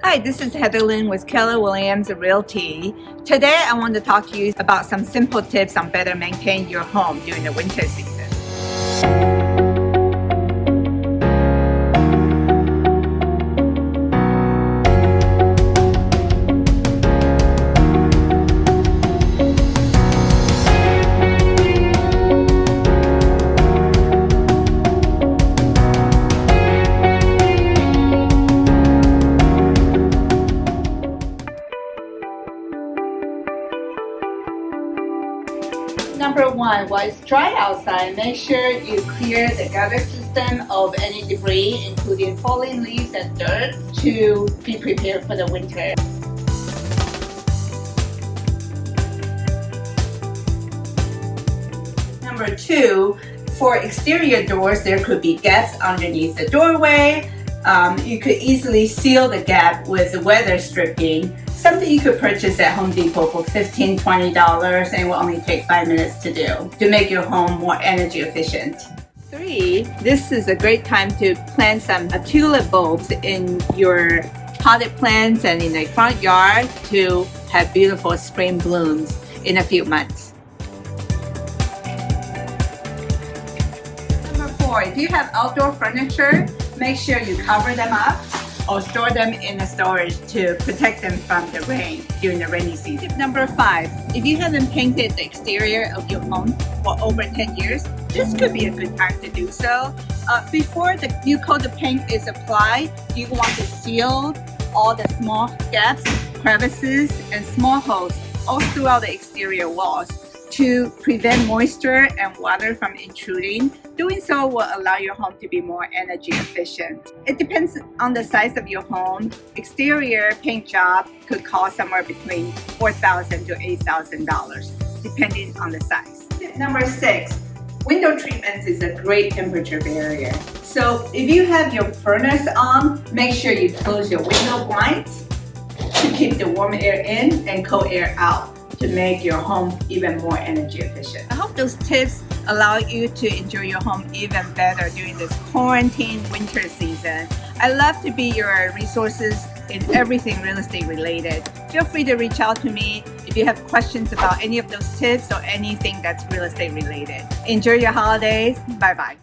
Hi, this is Heather Lynn with Keller Williams Realty. Today I want to talk to you about some simple tips on better maintain your home during the winter season. Number one, while it's dry outside, make sure you clear the gutter system of any debris, including falling leaves and dirt, to be prepared for the winter. Number two, for exterior doors, there could be gaps underneath the doorway. You could easily seal the gap with weather stripping. Something you could purchase at Home Depot for $15, $20 and it will only take 5 minutes to do to make your home more energy efficient. Three, this is a great time to plant some tulip bulbs in your potted plants and in the front yard to have beautiful spring blooms in a few months. Number four, if you have outdoor furniture, make sure you cover them up or store them in a storage to protect them from the rain during the rainy season. Tip number five, if you haven't painted the exterior of your home for over 10 years, this could be a good time to do so. Before the new coat of paint is applied, you want to seal all the small gaps, crevices, and small holes all throughout the exterior walls to prevent moisture and water from intruding. Doing so will allow your home to be more energy efficient. It depends on the size of your home. Exterior paint job could cost somewhere between $4,000 to $8,000, depending on the size. Tip number six, window treatments is a great temperature barrier. So if you have your furnace on, make sure you close your window blinds to keep the warm air in and cold air out, to make your home even more energy efficient. I hope those tips allow you to enjoy your home even better during this quarantine winter season. I love to be your resources in everything real estate related. Feel free to reach out to me if you have questions about any of those tips or anything that's real estate related. Enjoy your holidays. Bye-bye.